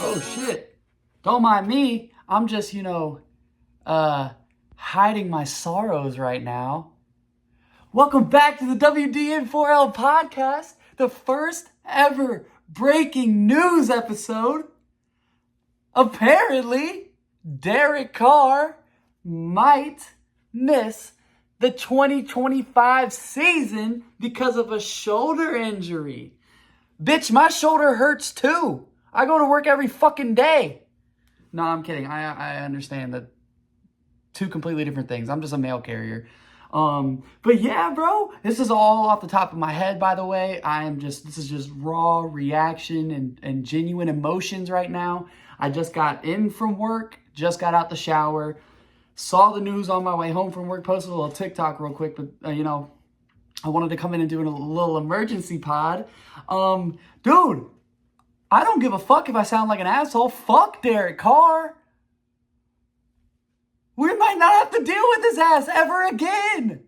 Oh shit. Don't mind me. I'm just, hiding my sorrows right now. Welcome back to the WDN4L podcast, the first ever breaking news episode. Apparently, Derek Carr might miss the 2025 season because of a shoulder injury. Bitch, my shoulder hurts too. I go to work every fucking day. No, I'm kidding. I understand that two completely different things. I'm just a mail carrier. But yeah, bro, this is all off the top of my head, by the way. This is just raw reaction and genuine emotions right now. I just got in from work, just got out the shower, saw the news on my way home from work, posted a little TikTok real quick, but I wanted to come in and do a little emergency pod. Dude, I don't give a fuck if I sound like an asshole. Fuck Derek Carr. We might not have to deal with his ass ever again.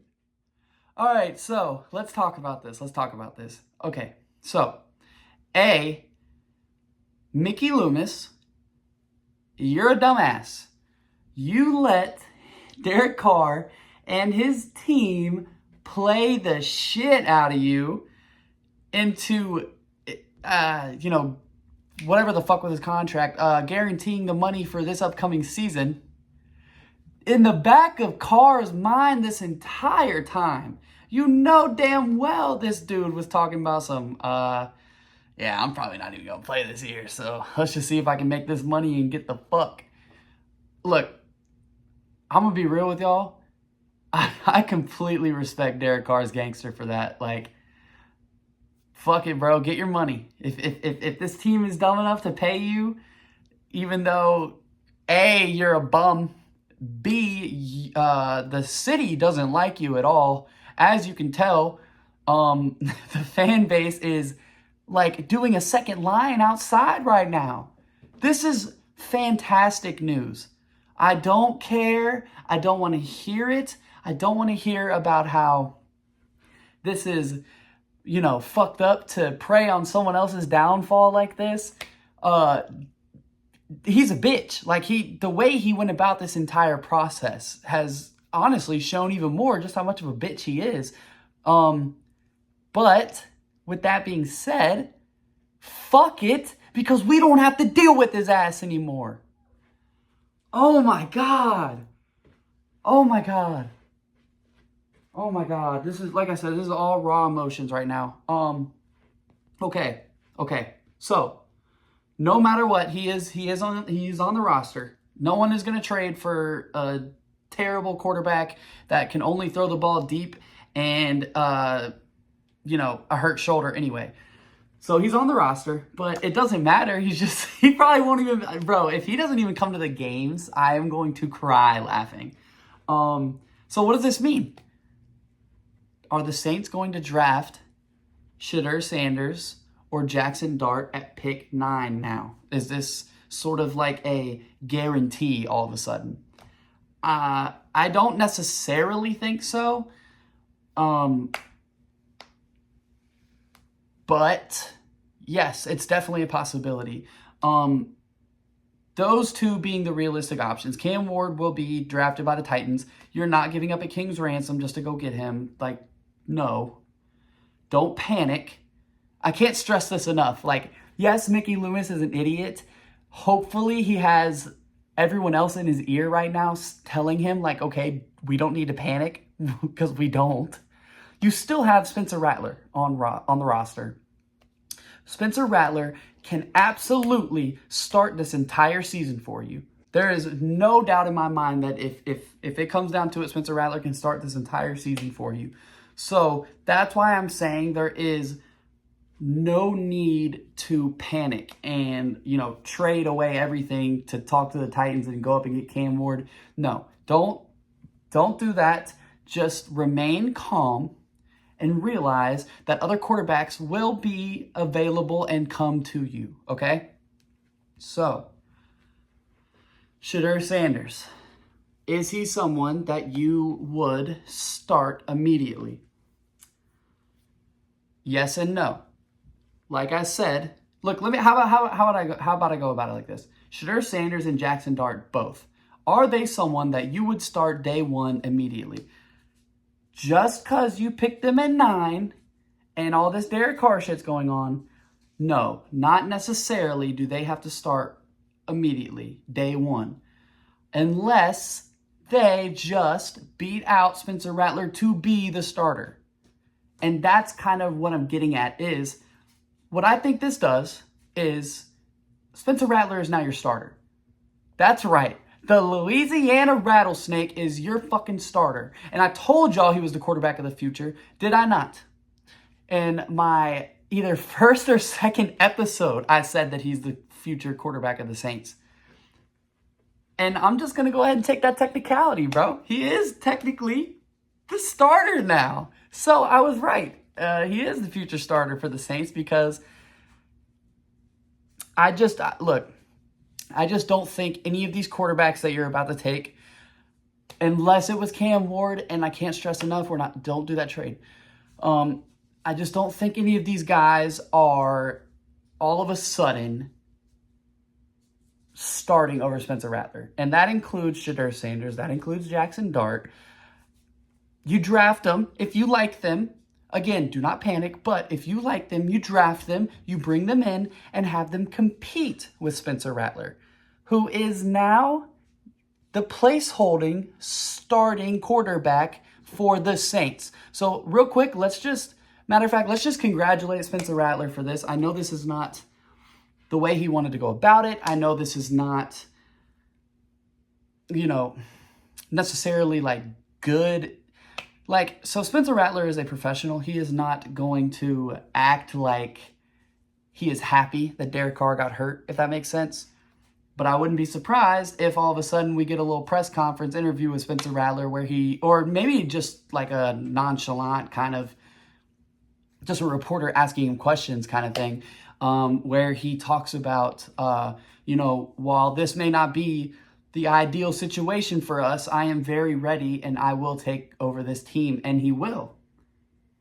All right, so let's talk about this. Okay, so Mickey Loomis, you're a dumbass. You let Derek Carr and his team play the shit out of you into, whatever the fuck with his contract, guaranteeing the money for this upcoming season. In the back of Carr's mind this entire time, you know damn well this dude was talking about some, I'm probably not even going to play this year, so let's just see if I can make this money and get the fuck. Look, I'm going to be real with y'all. I completely respect Derek Carr's gangster for that. Like, fuck it, bro. Get your money. If this team is dumb enough to pay you, even though A, you're a bum, B, the city doesn't like you at all. As you can tell, the fan base is like doing a second line outside right now. This is fantastic news. I don't care. I don't want to hear it. I don't want to hear about how this is, fucked up to prey on someone else's downfall like this. He's a bitch. Like, the way he went about this entire process has honestly shown even more just how much of a bitch he is. But with that being said, fuck it, because we don't have to deal with his ass anymore. Oh my God. This is, like I said, this is all raw emotions right now. Okay. So, no matter what, he's on the roster. No one is going to trade for a terrible quarterback that can only throw the ball deep and a hurt shoulder anyway. So he's on the roster, but it doesn't matter. He probably won't even, bro, if he doesn't even come to the games, I am going to cry laughing. So what does this mean? Are the Saints going to draft Shedeur Sanders or Jackson Dart at pick 9 now? Is this sort of like a guarantee all of a sudden? I don't necessarily think so. But yes, it's definitely a possibility. Those two being the realistic options. Cam Ward will be drafted by the Titans. You're not giving up a king's ransom just to go get him. Like, no. Don't panic. I can't stress this enough. Like, yes, Mickey Loomis is an idiot. Hopefully he has everyone else in his ear right now telling him, like, okay, we don't need to panic, because we don't. You still have Spencer Rattler on the roster. Spencer Rattler can absolutely start this entire season for you. There is no doubt in my mind that if it comes down to it, Spencer Rattler can start this entire season for you. So that's why I'm saying there is no need to panic and, trade away everything to talk to the Titans and go up and get Cam Ward. No, don't do that. Just remain calm and realize that other quarterbacks will be available and come to you, okay? So, Shedeur Sanders, is he someone that you would start immediately? Yes and no. Like I said, Look, how about I go about it like this? Shedeur Sanders and Jackson Dart both. Are they someone that you would start day one immediately? Just because you picked them at 9 and all this Derek Carr shit's going on, no, not necessarily do they have to start immediately, day one. Unless they just beat out Spencer Rattler to be the starter. And that's kind of what I'm getting at is, what I think this does is Spencer Rattler is now your starter. That's right. The Louisiana Rattlesnake is your fucking starter. And I told y'all he was the quarterback of the future. Did I not? In my either first or second episode, I said that he's the future quarterback of the Saints. And I'm just going to go ahead and take that technicality, bro. He is technically the starter now. So I was right. He is the future starter for the Saints because I just don't think any of these quarterbacks that you're about to take, unless it was Cam Ward, and I can't stress enough, don't do that trade. I just don't think any of these guys are all of a sudden starting over Spencer Rattler. And that includes Shedeur Sanders. That includes Jackson Dart. You draft them if you like them. Again, do not panic, but if you like them, you draft them, you bring them in, and have them compete with Spencer Rattler, who is now the place-holding starting quarterback for the Saints. So real quick, let's just congratulate Spencer Rattler for this. I know this is not the way he wanted to go about it. I know this is not, necessarily like good. So Spencer Rattler is a professional. He is not going to act like he is happy that Derek Carr got hurt, if that makes sense. But I wouldn't be surprised if all of a sudden we get a little press conference interview with Spencer Rattler or maybe just like a nonchalant kind of, just a reporter asking him questions kind of thing, where he talks about, while this may not be the ideal situation for us, I am very ready and I will take over this team. And he will.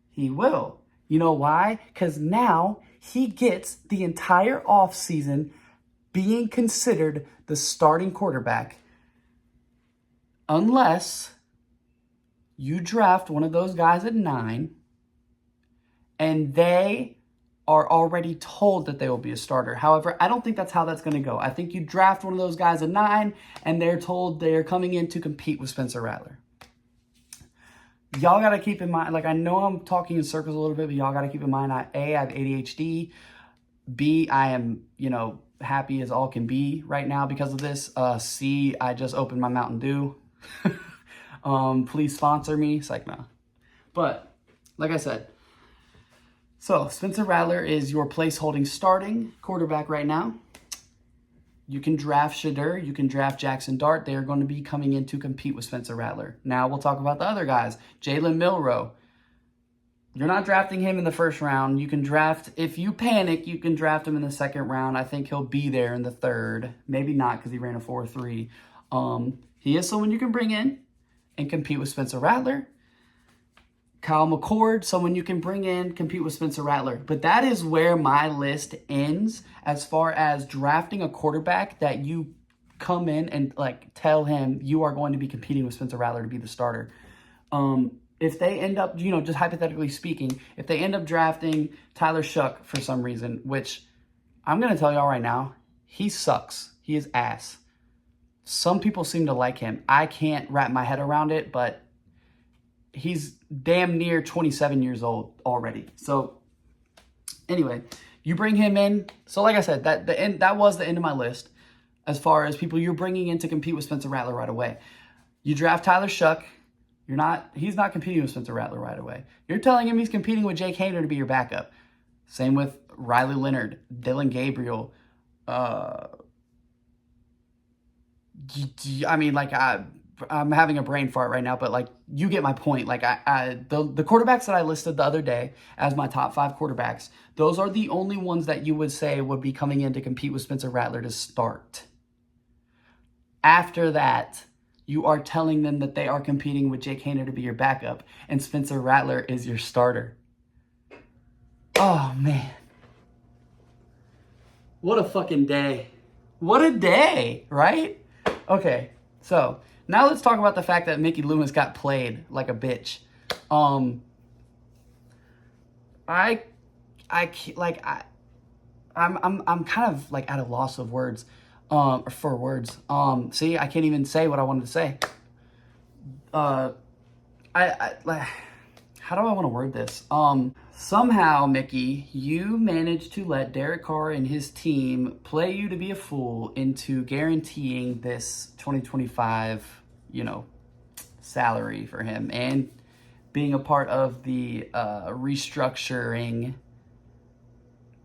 He will. You know why? Because now he gets the entire offseason being considered the starting quarterback. Unless you draft one of those guys at 9 and they are already told that they will be a starter. However, I don't think that's how that's going to go. I think you draft one of those guys at 9, and they're told they're coming in to compete with Spencer Rattler. Y'all got to keep in mind, I know I'm talking in circles a little bit, but y'all got to keep in mind, A, I have ADHD. B, I am, happy as all can be right now because of this. C, I just opened my Mountain Dew. Please sponsor me. It's like, no. But, like I said, so Spencer Rattler is your place-holding starting quarterback right now. You can draft Shedeur. You can draft Jackson Dart. They are going to be coming in to compete with Spencer Rattler. Now we'll talk about the other guys. Jalen Milroe. You're not drafting him in the first round. You can draft, if you panic, you can draft him in the second round. I think he'll be there in the third. Maybe not because he ran a 4.3. He is someone you can bring in and compete with Spencer Rattler. Kyle McCord, someone you can bring in, compete with Spencer Rattler. But that is where my list ends as far as drafting a quarterback that you come in and tell him you are going to be competing with Spencer Rattler to be the starter. If they end up, just hypothetically speaking, if they end up drafting Tyler Shuck for some reason, which I'm going to tell y'all right now, he sucks. He is ass. Some people seem to like him. I can't wrap my head around it, but he's damn near 27 years old already. So anyway, you bring him in. So like I said, that was the end of my list as far as people you're bringing in to compete with Spencer Rattler right away. You draft Tyler Shuck. He's not competing with Spencer Rattler right away. You're telling him he's competing with Jake Haener to be your backup. Same with Riley Leonard, Dylan Gabriel. I'm having a brain fart right now, but you get my point. The quarterbacks that I listed the other day as my top 5 quarterbacks, those are the only ones that you would say would be coming in to compete with Spencer Rattler to start. After that, you are telling them that they are competing with Jake Haener to be your backup, and Spencer Rattler is your starter. Oh, man. What a fucking day. What a day, right? Okay, so now let's talk about the fact that Mickey Loomis got played like a bitch. I'm kind of like at a loss of words, for words. See, I can't even say what I wanted to say. Like, how do I want to word this? Somehow, Mickey, you managed to let Derek Carr and his team play you to be a fool into guaranteeing this 2025, salary for him and being a part of the restructuring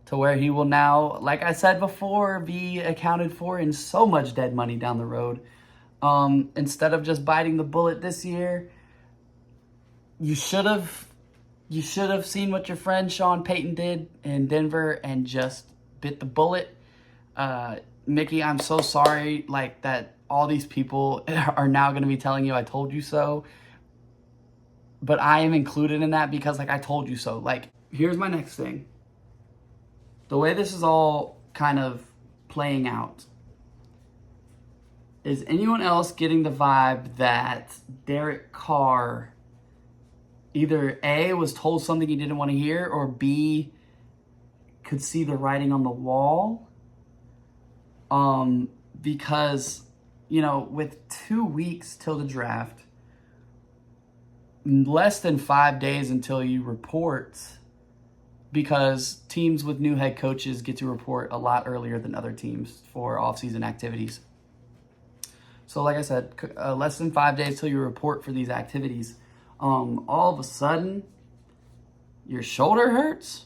to where he will now, like I said before, be accounted for in so much dead money down the road. Instead of just biting the bullet this year, you should have seen what your friend Sean Payton did in Denver and just bit the bullet. Mickey, I'm so sorry that all these people are now going to be telling you I told you so. But I am included in that because I told you so. Here's my next thing. The way this is all kind of playing out, is anyone else getting the vibe that Derek Carr either A, was told something he didn't want to hear, or B, could see the writing on the wall? Because, with 2 weeks till the draft, less than 5 days until you report, because teams with new head coaches get to report a lot earlier than other teams for offseason activities. So like I said, less than 5 days till you report for these activities. All of a sudden, your shoulder hurts?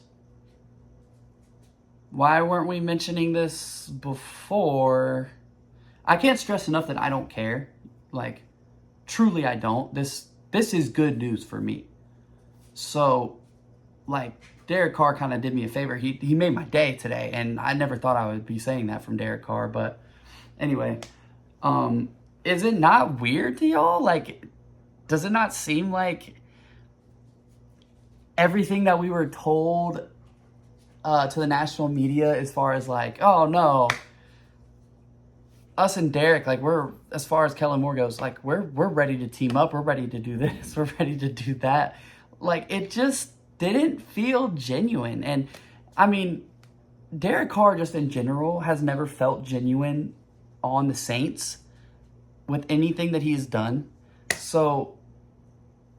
Why weren't we mentioning this before? I can't stress enough that I don't care. Truly I don't. This is good news for me. So, Derek Carr kind of did me a favor. He made my day today, and I never thought I would be saying that from Derek Carr. But anyway, is it not weird to y'all? Does it not seem like everything that we were told to the national media as far as oh no, us and Derek, we're, as far as Kellen Moore goes, we're ready to team up, we're ready to do this, we're ready to do that. It just didn't feel genuine. And I mean, Derek Carr just in general has never felt genuine on the Saints with anything that he's done. So,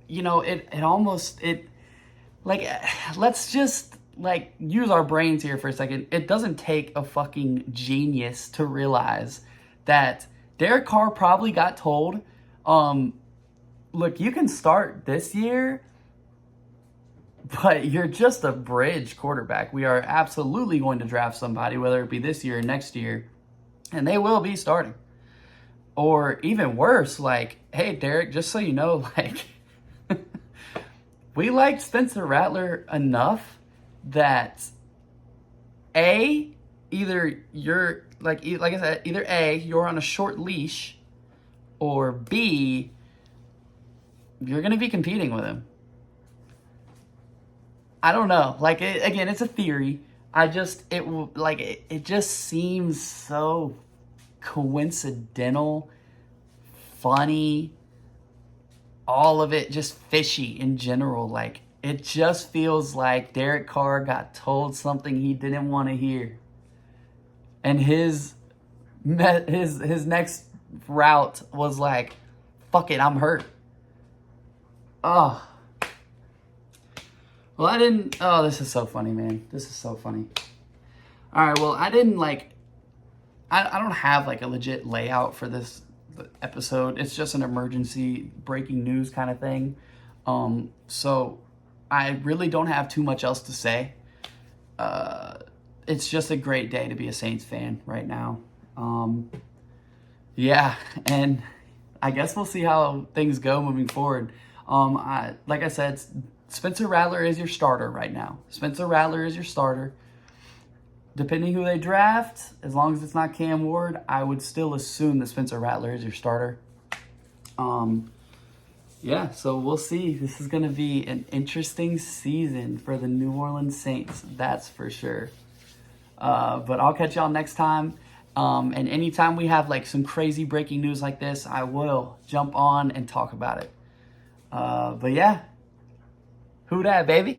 let's just use our brains here for a second. It doesn't take a fucking genius to realize that Derek Carr probably got told, look, you can start this year, but you're just a bridge quarterback. We are absolutely going to draft somebody, whether it be this year or next year, and they will be starting. Or even worse, hey, Derek, just so you know, we liked Spencer Rattler enough that A, either you're, like I said, either A, you're on a short leash, or B, you're going to be competing with him. I don't know. Again, it's a theory. It just seems so coincidental, funny, all of it just fishy in general. It just feels like Derek Carr got told something he didn't want to hear, and his next route was fuck it, I'm hurt. Oh, well, I didn't. Oh, this is so funny, man. This is so funny. All right, well, I didn't I don't have a legit layout for this episode. It's just an emergency breaking news kind of thing. So I really don't have too much else to say. It's just a great day to be a Saints fan right now. Yeah, and I guess we'll see how things go moving forward. Like I said, Spencer Rattler is your starter right now. Spencer Rattler is your starter. Depending who they draft, as long as it's not Cam Ward, I would still assume that Spencer Rattler is your starter. Yeah, so we'll see. This is going to be an interesting season for the New Orleans Saints, that's for sure. But I'll catch y'all next time. And anytime we have like some crazy breaking news like this, I will jump on and talk about it. But yeah, who dat, baby?